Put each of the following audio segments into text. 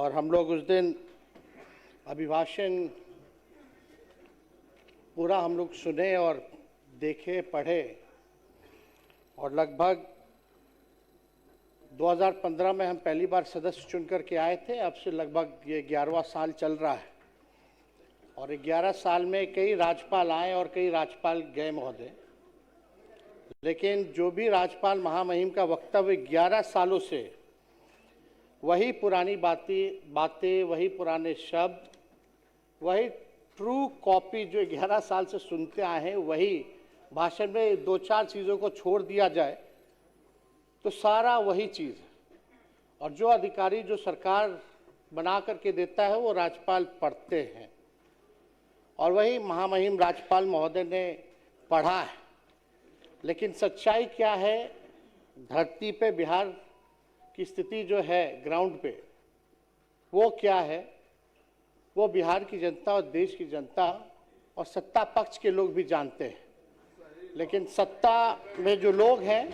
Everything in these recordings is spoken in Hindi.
और हम लोग उस दिन अभिभाषण पूरा हम लोग सुने और देखे, पढ़े और लगभग 2015 में हम पहली बार सदस्य चुन करके आए थे। अब से लगभग ये 11वां साल चल रहा है और 11 साल में कई राज्यपाल आए और कई राज्यपाल गए महोदय, लेकिन जो भी राज्यपाल महामहिम का वक्तव्य 11 सालों से वही पुरानी बातें, वही पुराने शब्द, वही ट्रू कॉपी जो 11 साल से सुनते आए हैं, वही भाषण में 2-4 चीज़ों को छोड़ दिया जाए तो सारा वही चीज़ है। और जो अधिकारी जो सरकार बना करके देता है वो राज्यपाल पढ़ते हैं और वही महामहिम राज्यपाल महोदय ने पढ़ा है। लेकिन सच्चाई क्या है, धरती पे बिहार की स्थिति जो है ग्राउंड पे, वो क्या है, वो बिहार की जनता और देश की जनता और सत्ता पक्ष के लोग भी जानते हैं। लेकिन सत्ता में जो लोग हैं,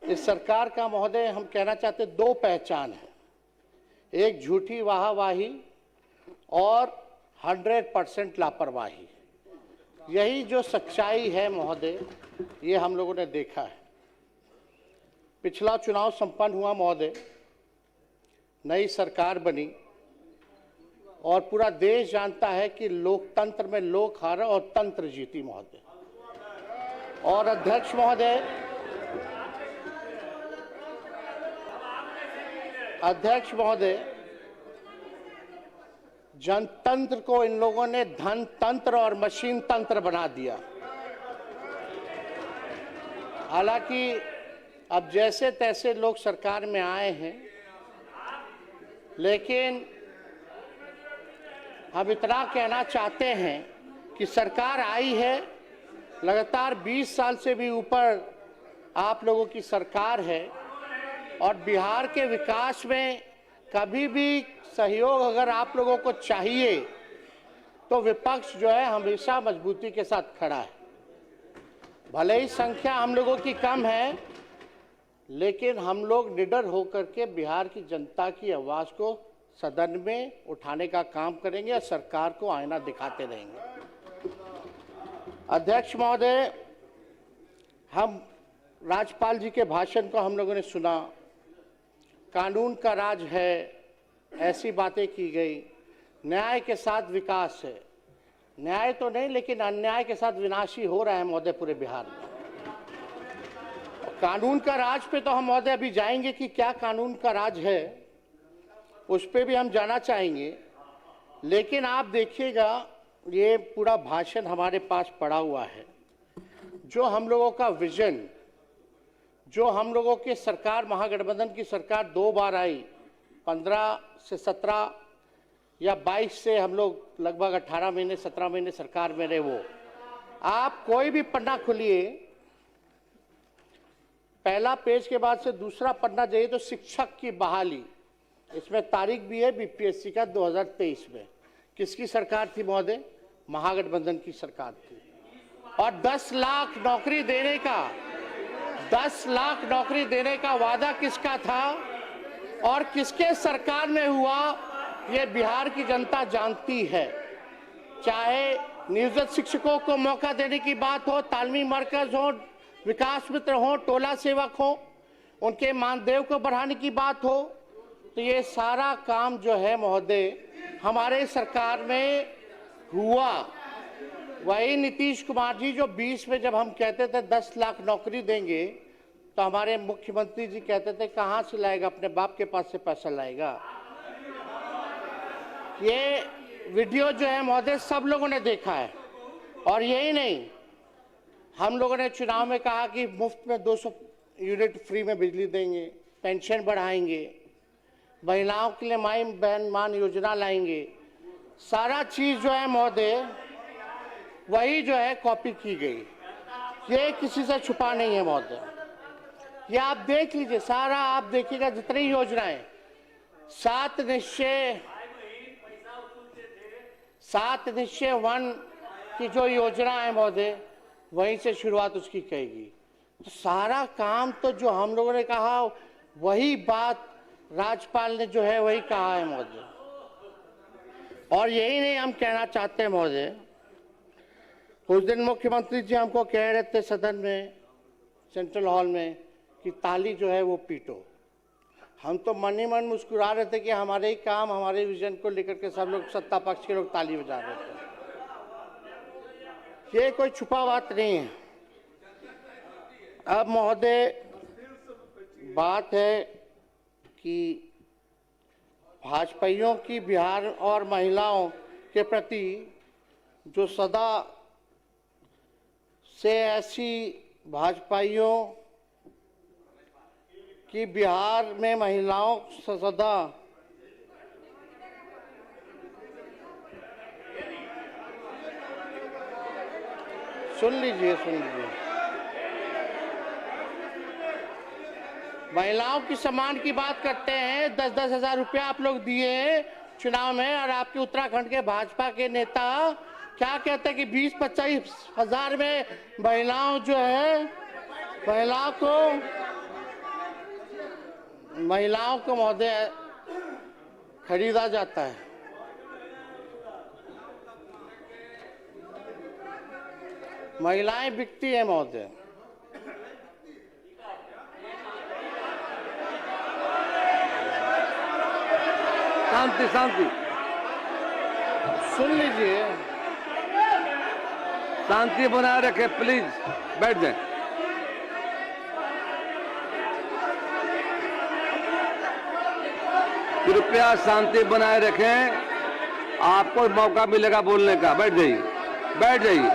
इस सरकार का महोदय हम कहना चाहते 2 पहचान है, एक झूठी वाहवाही और 100% लापरवाही। यही जो सच्चाई है महोदय, ये हम लोगों ने देखा है। पिछला चुनाव संपन्न हुआ महोदय, नई सरकार बनी और पूरा देश जानता है कि लोकतंत्र में लोक हारा और तंत्र जीती महोदय। और अध्यक्ष महोदय, जनतंत्र को इन लोगों ने धन तंत्र और मशीन तंत्र बना दिया। हालांकि अब जैसे तैसे लोग सरकार में आए हैं, लेकिन हम इतना कहना चाहते हैं कि सरकार आई है, लगातार 20 साल से भी ऊपर आप लोगों की सरकार है और बिहार के विकास में कभी भी सहयोग अगर आप लोगों को चाहिए तो विपक्ष जो है हमेशा मजबूती के साथ खड़ा है। भले ही संख्या हम लोगों की कम है, लेकिन हम लोग निडर होकर के बिहार की जनता की आवाज़ को सदन में उठाने का काम करेंगे और सरकार को आईना दिखाते रहेंगे। अध्यक्ष महोदय, हम राज्यपाल जी के भाषण को हम लोगों ने सुना, कानून का राज है, ऐसी बातें की गई, न्याय के साथ विकास है। न्याय तो नहीं, लेकिन अन्याय के साथ विनाश ही हो रहा है महोदय पूरे बिहार में। कानून का राज पे तो हम महोदय अभी जाएंगे कि क्या कानून का राज है, उस पे भी हम जाना चाहेंगे। लेकिन आप देखिएगा, ये पूरा भाषण हमारे पास पड़ा हुआ है, जो हम लोगों का विजन, जो हम लोगों के सरकार, महागठबंधन की सरकार 2 बार आई, 15 से 17 या 22 से हम लोग लगभग 18 महीने 17 महीने सरकार में रहे। वो आप कोई भी पन्ना खोलिए, पहला पेज के बाद से दूसरा पन्ना जाइए तो शिक्षक की बहाली, इसमें तारीख भी है बीपीएससी का 2023 में। किसकी सरकार थी महोदय? महागठबंधन की सरकार थी। और 10 लाख नौकरी देने का वादा किसका था और किसके सरकार में हुआ, ये बिहार की जनता जानती है। चाहे नियोजित शिक्षकों को मौका देने की बात हो, तालीमी मरकज हो, विकास मित्र हो, टोला सेवक हो, उनके मानदेय को बढ़ाने की बात हो, तो ये सारा काम जो है महोदय हमारे सरकार में हुआ। वही नीतीश कुमार जी जो 20 में जब हम कहते थे 10 लाख नौकरी देंगे, तो हमारे मुख्यमंत्री जी कहते थे कहाँ से लाएगा, अपने बाप के पास से पैसा लाएगा। ये वीडियो जो है महोदय सब लोगों ने देखा है। और यही नहीं, हम लोगों ने चुनाव में कहा कि मुफ्त में 200 यूनिट फ्री में बिजली देंगे, पेंशन बढ़ाएंगे, महिलाओं के लिए माई बहन मान योजना लाएंगे। सारा चीज जो है महोदय वही जो है कॉपी की गई, ये किसी से छुपा नहीं है महोदय। ये आप देख लीजिए, सारा आप देखिएगा जितनी योजनाएं, 7 निश्चय 1 की जो योजना है महोदय, वहीं से शुरुआत उसकी कहेगी। तो सारा काम तो जो हम लोगों ने कहा वही बात राज्यपाल ने जो है वही कहा है महोदय। और यही नहीं हम कहना चाहते हैं महोदय, उस दिन मुख्यमंत्री जी हमको कह रहे थे सदन में, सेंट्रल हॉल में, कि ताली जो है वो पीटो। हम तो मन ही मन मुस्कुरा रहे थे कि हमारे ही काम, हमारे विजन को लेकर के सब लोग, सत्ता पक्ष के लोग ताली बजा रहे थे। ये कोई छुपा बात नहीं है। अब महोदय बात है कि भाजपाइयों की बिहार और महिलाओं के प्रति जो सदा से ऐसी भाजपाइयों कि बिहार में महिलाओं सदा सुन लीजिए, महिलाओं की सम्मान की बात करते हैं। 10-10 हजार रुपया आप लोग दिए चुनाव में, और आपके उत्तराखंड के भाजपा के नेता क्या कहते हैं कि 20-25 हजार में महिलाओं जो है, महिलाओं को महोदय खरीदा जाता है। महिलाएं बिकती है महोदय। शांति शांति, सुन लीजिए, शांति बनाए रखें प्लीज, बैठ जाए। कृपया शांति बनाए रखें, आपको मौका मिलेगा बोलने का। बैठ जाइए, बैठ जाइए,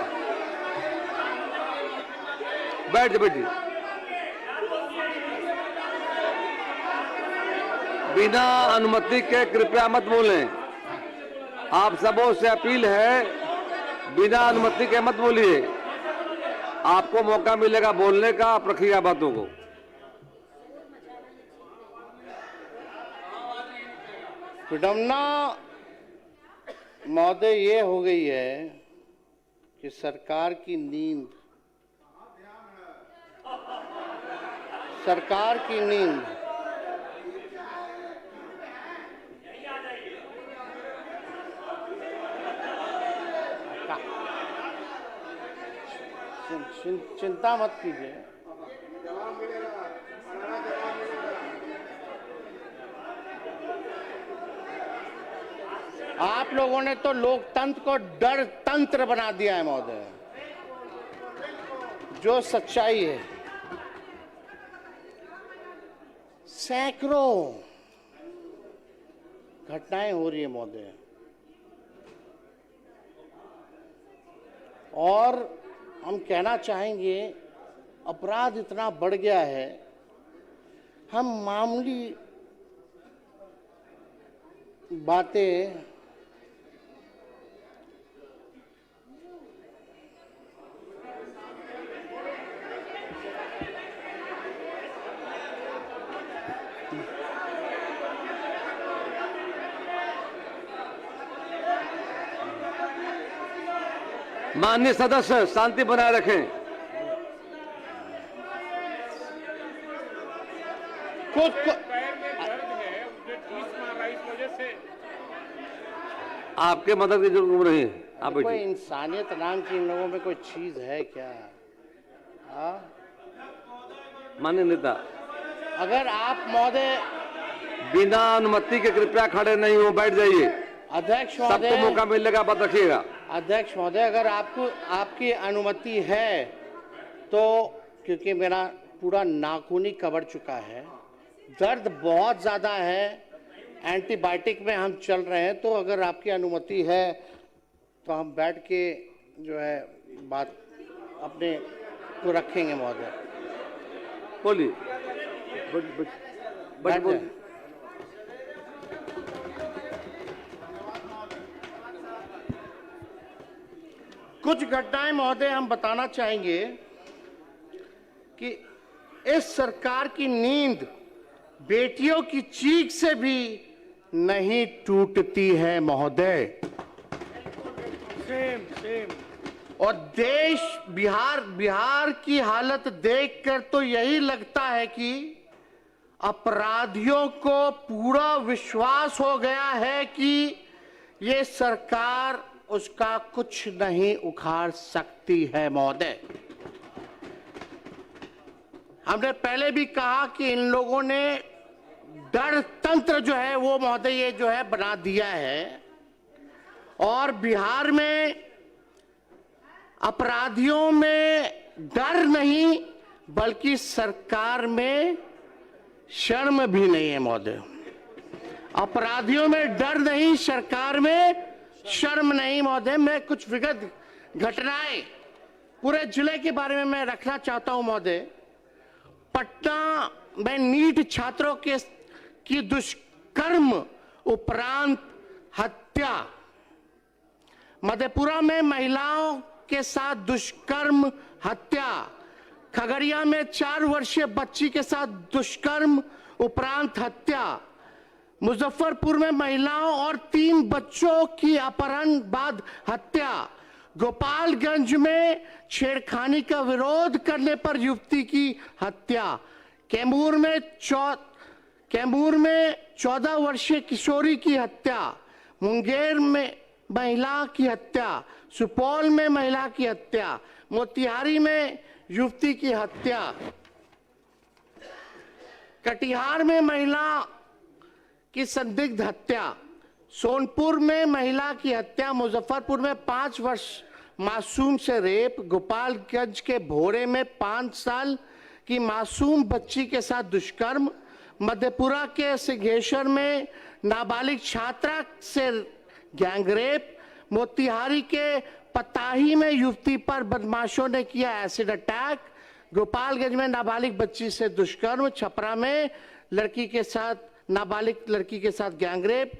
बैठिए। बिना अनुमति के कृपया मत बोलें। आप सबों से अपील है, बिना अनुमति के मत बोलिए। आपको मौका मिलेगा बोलने का, आप रखिएगा बातों को। विडम्बना महोदय ये हो गई है कि सरकार की नींद चिंता मत कीजिए। आप लोगों ने तो लोकतंत्र को डर तंत्र बना दिया है महोदय। जो सच्चाई है, सैकड़ों घटनाएं हो रही है महोदय, और हम कहना चाहेंगे अपराध इतना बढ़ गया है, हम मामूली बातें माननीय सदस्य शांति बनाए रखें। कुछ आपके मदद की जरूरत नहीं है, आप कोई बैठिए। इंसानियत नाम की इन लोगों में कोई चीज है क्या? माननीय नेता, अगर आप महोदय बिना अनुमति के कृपया खड़े नहीं हो, बैठ जाइए। अध्यक्ष सबको महोदय, मौका मिलेगा, बात रखिएगा। अध्यक्ष महोदय, अगर आपकी अनुमति है तो, क्योंकि मेरा पूरा नाखून ही कवर चुका है, दर्द बहुत ज़्यादा है, एंटीबायोटिक में हम चल रहे हैं, तो अगर आपकी अनुमति है तो हम बैठ के जो है बात अपने को रखेंगे महोदय। बोलिए, बैठ जाए। कुछ घटनाएं महोदय हम बताना चाहेंगे कि इस सरकार की नींद बेटियों की चीख से भी नहीं टूटती है महोदय। और देश बिहार की हालत देखकर तो यही लगता है कि अपराधियों को पूरा विश्वास हो गया है कि ये सरकार उसका कुछ नहीं उखाड़ सकती है महोदय। हमने पहले भी कहा कि इन लोगों ने डर तंत्र जो है वो महोदय ये जो है बना दिया है, और बिहार में अपराधियों में डर नहीं बल्कि सरकार में शर्म भी नहीं है महोदय। अपराधियों में डर नहीं, सरकार में शर्म नहीं महोदय। मैं कुछ विगत घटनाएं पूरे जिले के बारे में मैं रखना चाहता हूं महोदय। पटना में नीट छात्रों की दुष्कर्म उपरांत हत्या, मधेपुरा में महिलाओं के साथ दुष्कर्म हत्या, खगड़िया में 4 वर्षीय बच्ची के साथ दुष्कर्म उपरांत हत्या, मुजफ्फरपुर में महिलाओं और 3 बच्चों की अपहरण बाद हत्या, गोपालगंज में छेड़खानी का विरोध करने पर युवती की हत्या, कैमूर में 14 वर्षीय किशोरी की हत्या, मुंगेर में महिला की हत्या, सुपौल में महिला की हत्या, मोतिहारी में युवती की हत्या, कटिहार में महिला की संदिग्ध हत्या, सोनपुर में महिला की हत्या, मुजफ्फरपुर में 5 वर्ष मासूम से रेप, गोपालगंज के भोरे में 5 साल की मासूम बच्ची के साथ दुष्कर्म, मधेपुरा के सिंहेश्वर में नाबालिग छात्रा से गैंगरेप, मोतिहारी के पताही में युवती पर बदमाशों ने किया एसिड अटैक, गोपालगंज में नाबालिग बच्ची से दुष्कर्म, छपरा में नाबालिग लड़की के साथ गैंगरेप,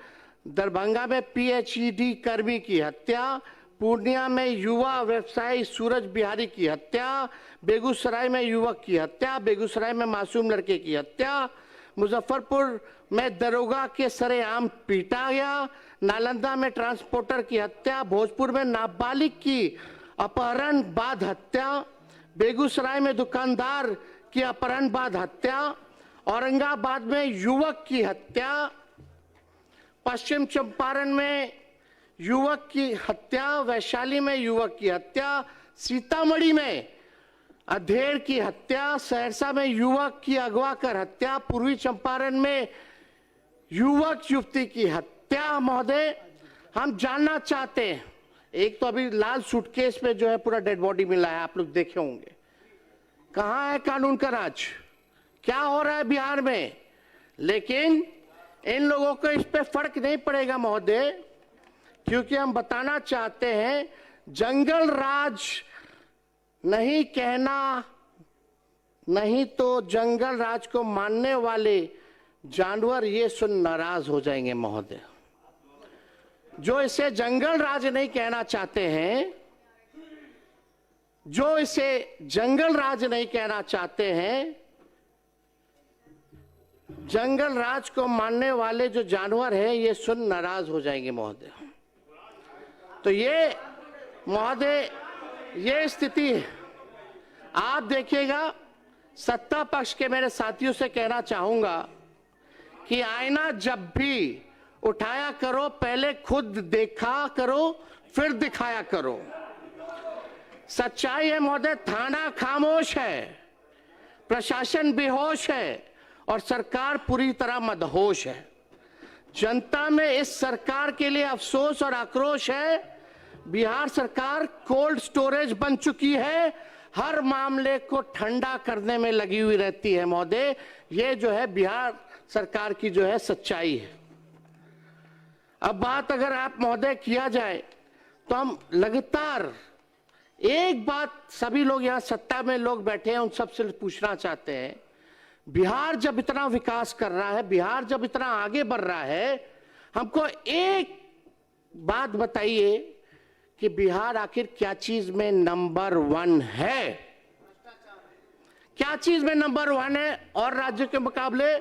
दरभंगा में पीएचईडी कर्मी की हत्या, पूर्णिया में युवा व्यवसायी सूरज बिहारी की हत्या, बेगूसराय में युवक की हत्या, बेगूसराय में मासूम लड़के की हत्या, मुजफ्फरपुर में दरोगा के सरेआम पीटा गया, नालंदा में ट्रांसपोर्टर की हत्या, भोजपुर में नाबालिग की अपहरण बाद हत्या, बेगूसराय में दुकानदार की अपहरण बाद हत्या, औरंगाबाद में युवक की हत्या, पश्चिम चंपारण में युवक की हत्या, वैशाली में युवक की हत्या, सीतामढ़ी में अधेड़ की हत्या, सहरसा में युवक की अगवा कर हत्या, पूर्वी चंपारण में युवक युवती की हत्या। महोदय, हम जानना चाहते हैं, एक तो अभी लाल सूटकेस में जो है पूरा डेड बॉडी मिला है, आप लोग देखे होंगे, कहां है कानून का राज, क्या हो रहा है बिहार में? लेकिन इन लोगों को इस पे फर्क नहीं पड़ेगा महोदय, क्योंकि हम बताना चाहते हैं जंगल राज नहीं कहना, नहीं तो जंगल राज को मानने वाले जानवर ये सुन नाराज हो जाएंगे महोदय। जो इसे जंगल राज नहीं कहना चाहते हैं, जो इसे जंगल राज नहीं कहना चाहते हैं, जंगल राज को मानने वाले जो जानवर हैं ये सुन नाराज हो जाएंगे महोदय। तो ये महोदय ये स्थिति है। आप देखिएगा, सत्ता पक्ष के मेरे साथियों से कहना चाहूंगा कि आईना जब भी उठाया करो पहले खुद देखा करो फिर दिखाया करो। सच्चाई है महोदय, थाना खामोश है, प्रशासन बेहोश है और सरकार पूरी तरह मदहोश है। जनता में इस सरकार के लिए अफसोस और आक्रोश है। बिहार सरकार कोल्ड स्टोरेज बन चुकी है, हर मामले को ठंडा करने में लगी हुई रहती है महोदय। ये जो है बिहार सरकार की जो है सच्चाई है। अब बात अगर आप महोदय किया जाए तो हम लगातार एक बात सभी लोग यहाँ सत्ता में लोग बैठे हैं उन सबसे पूछना चाहते हैं, बिहार जब इतना विकास कर रहा है, बिहार जब इतना आगे बढ़ रहा है, हमको एक बात बताइए कि बिहार आखिर क्या चीज में नंबर 1 है? क्या चीज में नंबर 1 है? और राज्यों के मुकाबले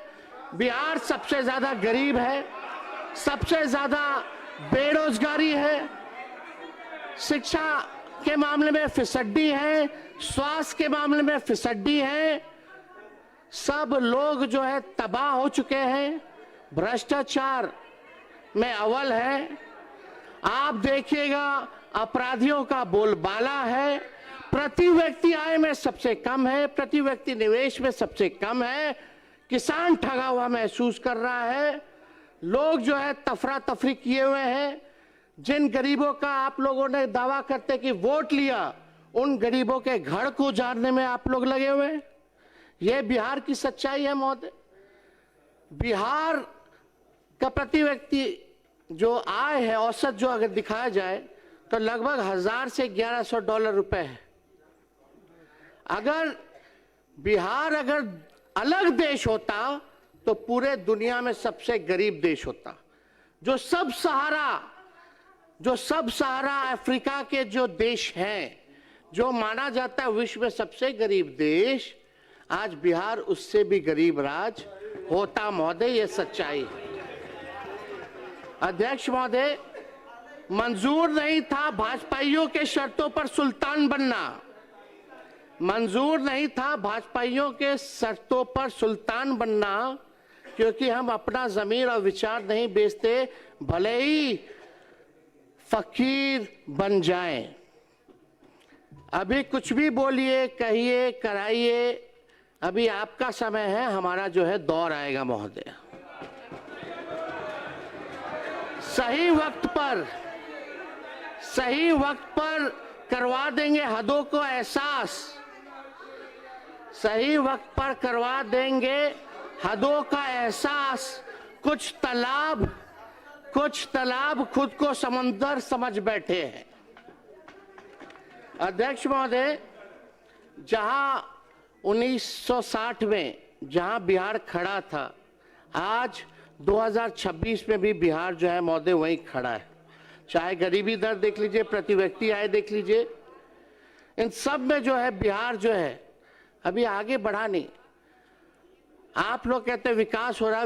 बिहार सबसे ज्यादा गरीब है, सबसे ज्यादा बेरोजगारी है, शिक्षा के मामले में फिसड्डी है, स्वास्थ्य के मामले में फिसड्डी है, सब लोग जो है तबाह हो चुके हैं, भ्रष्टाचार में अव्वल है। आप देखिएगा अपराधियों का बोलबाला है, प्रति व्यक्ति आय में सबसे कम है, प्रति व्यक्ति निवेश में सबसे कम है, किसान ठगा हुआ महसूस कर रहा है, लोग जो है तफरा तफरी किए हुए हैं। जिन गरीबों का आप लोगों ने दावा करते कि वोट लिया, उन गरीबों के घर को उजाड़ने में आप लोग लगे हुए हैं। यह बिहार की सच्चाई है महोदय। बिहार का प्रति व्यक्ति जो आय है औसत जो अगर दिखाया जाए तो लगभग 1000 से 1100 डॉलर रुपए है। अगर बिहार अगर अलग देश होता तो पूरे दुनिया में सबसे गरीब देश होता। जो सब सहारा अफ्रीका के जो देश हैं, जो माना जाता है विश्व में सबसे गरीब देश, आज बिहार उससे भी गरीब राज्य होता महोदय। ये सच्चाई है। अध्यक्ष महोदय, मंजूर नहीं था भाजपाइयों के शर्तों पर सुल्तान बनना, मंजूर नहीं था भाजपाइयों के शर्तों पर सुल्तान बनना, क्योंकि हम अपना ज़मीर और विचार नहीं बेचते, भले ही फकीर बन जाएं। अभी कुछ भी बोलिए, कहिए, कराइए, अभी आपका समय है, हमारा जो है दौर आएगा महोदय। सही वक्त पर करवा देंगे हदों को एहसास, सही वक्त पर करवा देंगे हदों का एहसास। कुछ तालाब खुद को समंदर समझ बैठे हैं। अध्यक्ष महोदय, जहां 1960 में जहां बिहार खड़ा था, आज 2026 में भी बिहार जो है महोदय वहीं खड़ा है। चाहे गरीबी दर देख लीजिए, प्रति व्यक्ति आय देख लीजिए, इन सब में जो है बिहार जो है अभी आगे बढ़ा नहीं। आप लोग कहते हैं विकास हो रहा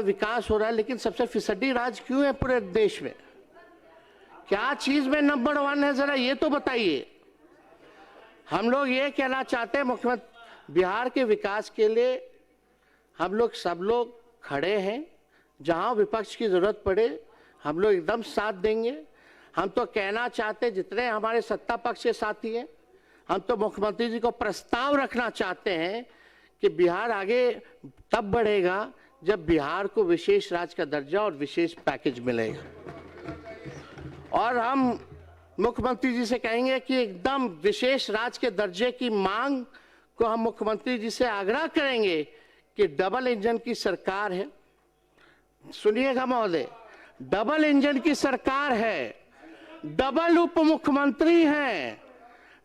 है, लेकिन सबसे फिसड्डी राज्य क्यों है पूरे देश में? क्या चीज में नंबर 1 है, जरा ये तो बताइए। हम लोग ये कहना चाहते हैं, मुख्यमंत्री बिहार के विकास के लिए हम लोग सब लोग खड़े हैं। जहां विपक्ष की जरूरत पड़े हम लोग एकदम साथ देंगे। हम तो कहना चाहते हैं, जितने हमारे सत्ता पक्ष के साथी हैं, हम तो मुख्यमंत्री जी को प्रस्ताव रखना चाहते हैं कि बिहार आगे तब बढ़ेगा जब बिहार को विशेष राज्य का दर्जा और विशेष पैकेज मिलेगा। और हम मुख्यमंत्री जी से कहेंगे कि एकदम विशेष राज्य के दर्जे की मांग को हम मुख्यमंत्री जी से आग्रह करेंगे कि डबल इंजन की सरकार है। सुनिएगा महोदय, डबल इंजन की सरकार है, डबल उप मुख्यमंत्री हैं,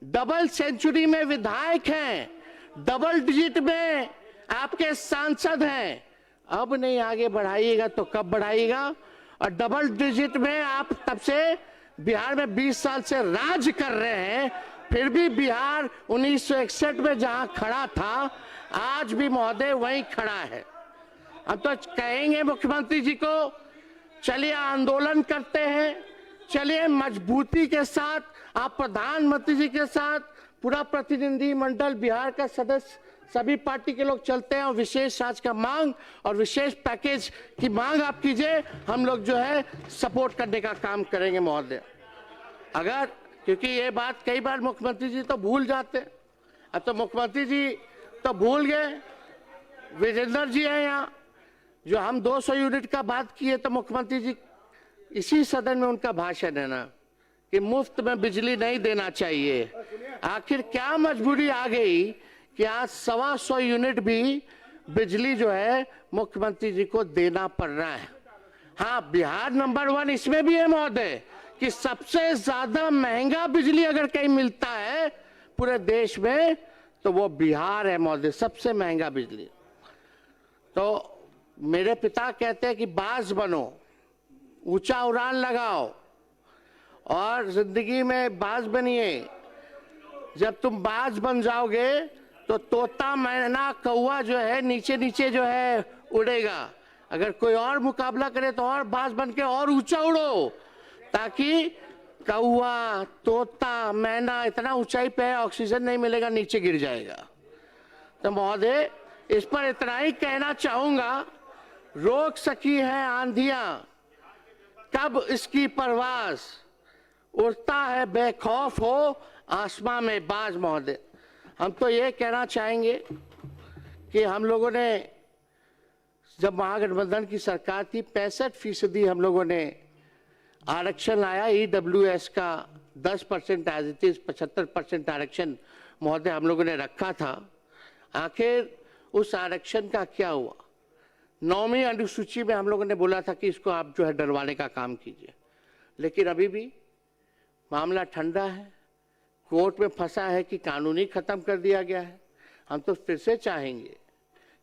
डबल सेंचुरी में विधायक हैं, डबल डिजिट में आपके सांसद हैं। अब नहीं आगे बढ़ाइएगा तो कब बढ़ाइएगा? और डबल डिजिट में आप तब से बिहार में 20 साल से राज कर रहे हैं, फिर भी बिहार 1961 में जहां खड़ा था आज भी महोदय वहीं खड़ा है। हम तो कहेंगे मुख्यमंत्री जी को, चलिए आंदोलन करते हैं, चलिए मजबूती के साथ आप प्रधानमंत्री जी के साथ पूरा प्रतिनिधि मंडल बिहार का सदस्य सभी पार्टी के लोग चलते हैं और विशेष राज्य का मांग और विशेष पैकेज की मांग आप कीजिए। हम लोग जो है सपोर्ट करने का काम करेंगे महोदय। अगर, क्योंकि ये बात कई बार मुख्यमंत्री जी तो भूल जाते हैं, अब तो मुख्यमंत्री जी तो भूल गए। विजेंद्र जी हैं यहाँ, जो हम 200 यूनिट का बात किए तो मुख्यमंत्री जी इसी सदन में उनका भाषण है ना कि मुफ्त में बिजली नहीं देना चाहिए। आखिर क्या मजबूरी आ गई कि आज 125 यूनिट भी बिजली जो है मुख्यमंत्री जी को देना पड़ रहा है। हाँ, बिहार नंबर 1 इसमें भी है महोदय कि सबसे ज्यादा महंगा बिजली अगर कहीं मिलता है पूरे देश में तो वो बिहार है महोदय, सबसे महंगा बिजली। तो मेरे पिता कहते हैं कि बाज बनो, ऊंचा उड़ान लगाओ और जिंदगी में बाज बनिए। जब तुम बाज बन जाओगे तो तोता, मैना, कौवा जो है नीचे नीचे जो है उड़ेगा। अगर कोई और मुकाबला करे तो और बाज बन के और ऊंचा उड़ो, ताकि कौवा, तोता, मैना इतना ऊंचाई पे है, ऑक्सीजन नहीं मिलेगा, नीचे गिर जाएगा। तो महोदय इस पर इतना ही कहना चाहूंगा, रोक सकी है आंधियां कब इसकी परवाज, उड़ता है बेखौफ हो आसमां में बाज महोदय। हम तो ये कहना चाहेंगे कि हम लोगों ने जब महागठबंधन की सरकार थी 65% हम लोगों ने आरक्षण लाया, EWS का 10% एज इट इज 75% आरक्षण महोदय हम लोगों ने रखा था। आखिर उस आरक्षण का क्या हुआ? 9वीं अनुसूची में हम लोगों ने बोला था कि इसको आप जो है डरवाने का काम कीजिए, लेकिन अभी भी मामला ठंडा है, कोर्ट में फंसा है कि कानूनी खत्म कर दिया गया है। हम तो फिर से चाहेंगे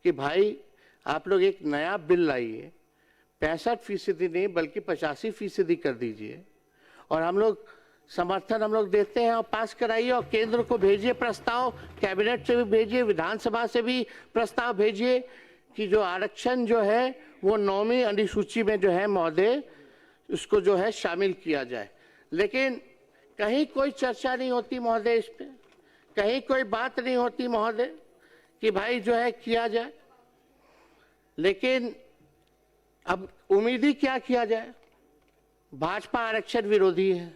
कि भाई आप लोग एक नया बिल लाइए, 65% नहीं बल्कि 85% कर दीजिए, और हम लोग समर्थन हम लोग देते हैं और पास कराइए, और केंद्र को भेजिए प्रस्ताव, कैबिनेट से भी भेजिए, विधानसभा से भी प्रस्ताव भेजिए कि जो आरक्षण जो है वो 9वीं अनुसूची में जो है महोदय उसको जो है शामिल किया जाए। लेकिन कहीं कोई चर्चा नहीं होती महोदय, इस पे कहीं कोई बात नहीं होती महोदय कि भाई जो है किया जाए। लेकिन अब उम्मीद ही क्या किया जाए? भाजपा आरक्षण विरोधी है,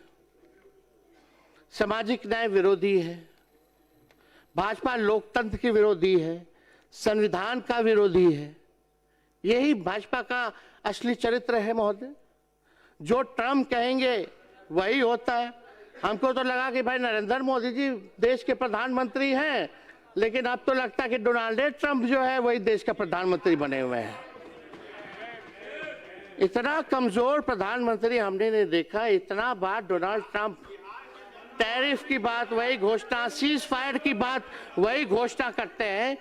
सामाजिक न्याय विरोधी है, भाजपा लोकतंत्र के विरोधी है, संविधान का विरोधी है। यही भाजपा का असली चरित्र है महोदय। जो ट्रम्प कहेंगे वही होता है। हमको तो लगा कि भाई नरेंद्र मोदी जी देश के प्रधानमंत्री हैं, लेकिन अब तो लगता है कि डोनाल्ड ट्रम्प जो है वही देश का प्रधानमंत्री बने हुए हैं। इतना कमजोर प्रधानमंत्री हमने नहीं देखा। इतना बार डोनाल्ड ट्रम्प टैरिफ की बात वही घोषणा, सीज फायर की बात वही घोषणा करते हैं,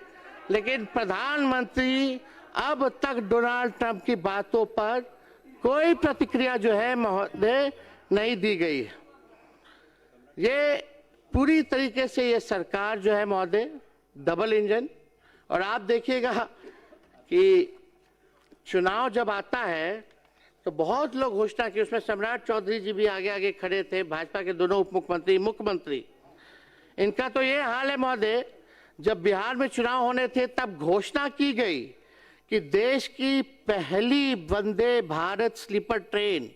लेकिन प्रधानमंत्री अब तक डोनाल्ड ट्रंप की बातों पर कोई प्रतिक्रिया जो है महोदय नहीं दी गई है। ये पूरी तरीके से ये सरकार जो है महोदय डबल इंजन। और आप देखिएगा कि चुनाव जब आता है तो बहुत लोग घोषणा की, उसमें सम्राट चौधरी जी भी आगे आगे खड़े थे, भाजपा के दोनों उप मुख्यमंत्री, मुख्यमंत्री। इनका तो ये हाल है महोदय, जब बिहार में चुनाव होने थे तब घोषणा की गई कि देश की पहली वंदे भारत स्लीपर ट्रेन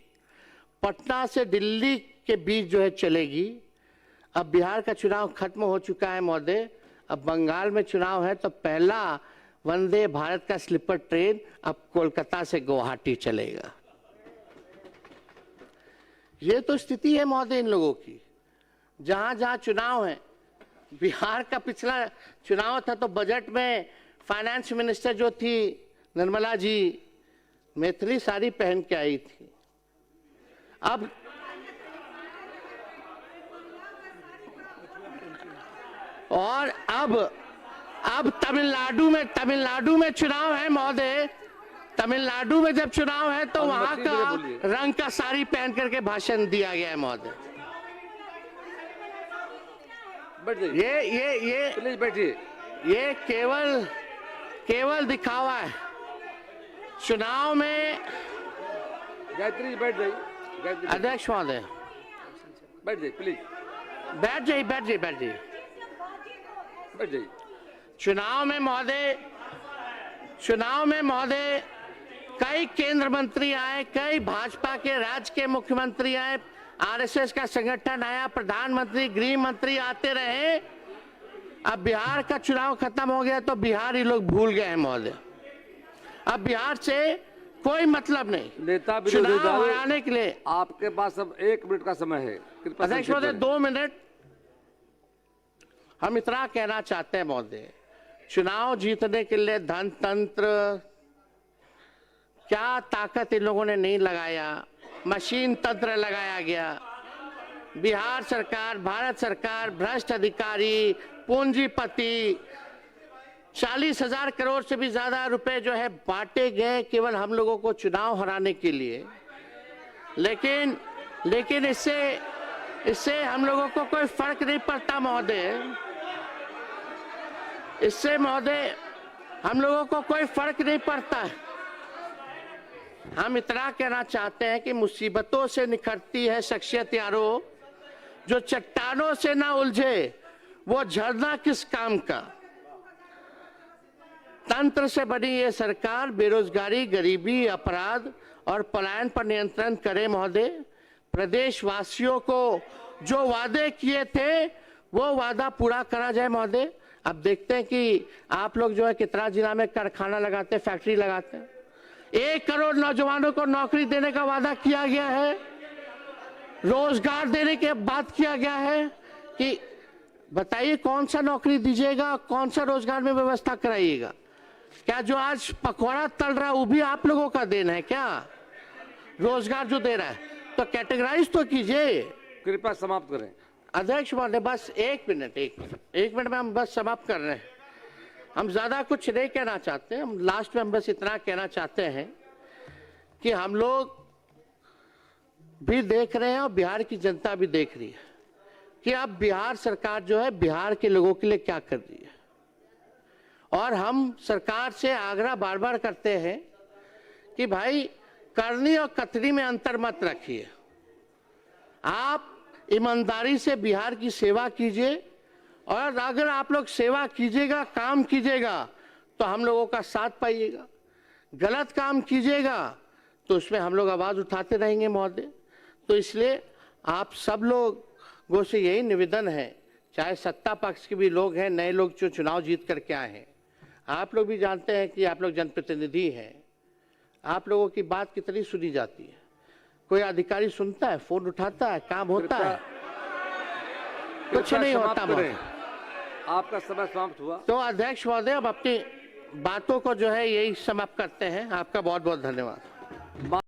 पटना से दिल्ली के बीच जो है चलेगी। अब बिहार का चुनाव खत्म हो चुका है महोदय, अब बंगाल में चुनाव है, तो पहला वंदे भारत का स्लीपर ट्रेन अब कोलकाता से गुवाहाटी चलेगा। ये तो स्थिति है महोदय इन लोगों की। जहां जहां चुनाव है, बिहार का पिछला चुनाव था तो बजट में फाइनेंस मिनिस्टर जो थी निर्मला जी मैथिली साड़ी पहन के आई थी। अब और अब तमिलनाडु में चुनाव है महोदय। तमिलनाडु में जब चुनाव है तो वहां का रंग का साड़ी पहन करके भाषण दिया गया है महोदय। ये प्लीज बैठिए। ये केवल दिखावा है। चुनाव में गायत्री बैठ जाइए। अध्यक्ष महोदय बैठ जाइए प्लीज। बैठ जाइए। चुनाव में महोदय कई केंद्र मंत्री आए, कई भाजपा के राज्य के मुख्यमंत्री आए, आरएसएस का संगठन आया, प्रधानमंत्री, गृह मंत्री आते रहे। अब बिहार का चुनाव खत्म हो गया तो बिहार ही लोग भूल गए हैं महोदय। अब बिहार से कोई मतलब नहीं। नेता चुनाव हराने के लिए आपके पास अब 1 मिनट का समय है। अध्यक्ष महोदय 2 मिनट। हम इतना कहना चाहते हैं महोदय, चुनाव जीतने के लिए धन तंत्र क्या ताकत इन लोगों ने नहीं लगाया, मशीन तंत्र लगाया गया। बिहार सरकार, भारत सरकार, भ्रष्ट अधिकारी, पूंजीपति, 40,000 करोड़ से भी ज्यादा रुपए जो है बांटे गए केवल हम लोगों को चुनाव हराने के लिए। लेकिन इससे हम लोगों को कोई फर्क नहीं पड़ता महोदय। इससे महोदय हम लोगों को कोई फर्क नहीं पड़ता। हम इतना कहना चाहते हैं कि मुसीबतों से निखरती है शख्सियत यारो, जो चट्टानों से ना उलझे वो झरना किस काम का। तंत्र से बनी ये सरकार बेरोजगारी, गरीबी, अपराध और पलायन पर नियंत्रण करे महोदय। प्रदेशवासियों को जो वादे किए थे वो वादा पूरा करा जाए महोदय। अब देखते हैं कि आप लोग जो है कितना जिला में कारखाना लगाते हैं, फैक्ट्री लगाते हैं। 1 करोड़ नौजवानों को नौकरी देने का वादा किया गया है, रोजगार देने के बात किया गया है कि बताइए कौन सा नौकरी दीजिएगा, कौन सा रोजगार में व्यवस्था कराइएगा। क्या जो आज पकौड़ा तल रहा है वो भी आप लोगों का देन है क्या? रोजगार जो दे रहा है तो कैटेगराइज तो कीजिए। कृपया समाप्त करें। अध्यक्ष महोदय बस एक मिनट में हम बस समाप्त कर रहे हैं। हम ज्यादा कुछ नहीं कहना चाहते, हम लास्ट में हम बस इतना कहना चाहते हैं कि हम लोग भी देख रहे हैं और बिहार की जनता भी देख रही है कि अब बिहार सरकार जो है बिहार के लोगों के लिए क्या कर रही है। और हम सरकार से आग्रह बार बार करते हैं कि भाई करनी और कथनी में अंतर मत रखिए। आप ईमानदारी से बिहार की सेवा कीजिए और अगर आप लोग सेवा कीजिएगा, काम कीजिएगा तो हम लोगों का साथ पाइएगा। गलत काम कीजिएगा तो उसमें हम लोग आवाज उठाते रहेंगे महोदय। तो इसलिए आप सब लोगों से यही निवेदन है, चाहे सत्ता पक्ष के भी लोग हैं, नए लोग जो चुनाव जीत करके आए हैं, आप लोग भी जानते हैं कि आप लोग जनप्रतिनिधि हैं। आप लोगों की बात कितनी सुनी जाती है? कोई अधिकारी सुनता है, फोन उठाता है, काम होता है? कुछ नहीं होता। आपका समय समाप्त हुआ। तो अध्यक्ष महोदय अब अपनी बातों को जो है यही समाप्त करते हैं। आपका बहुत बहुत धन्यवाद।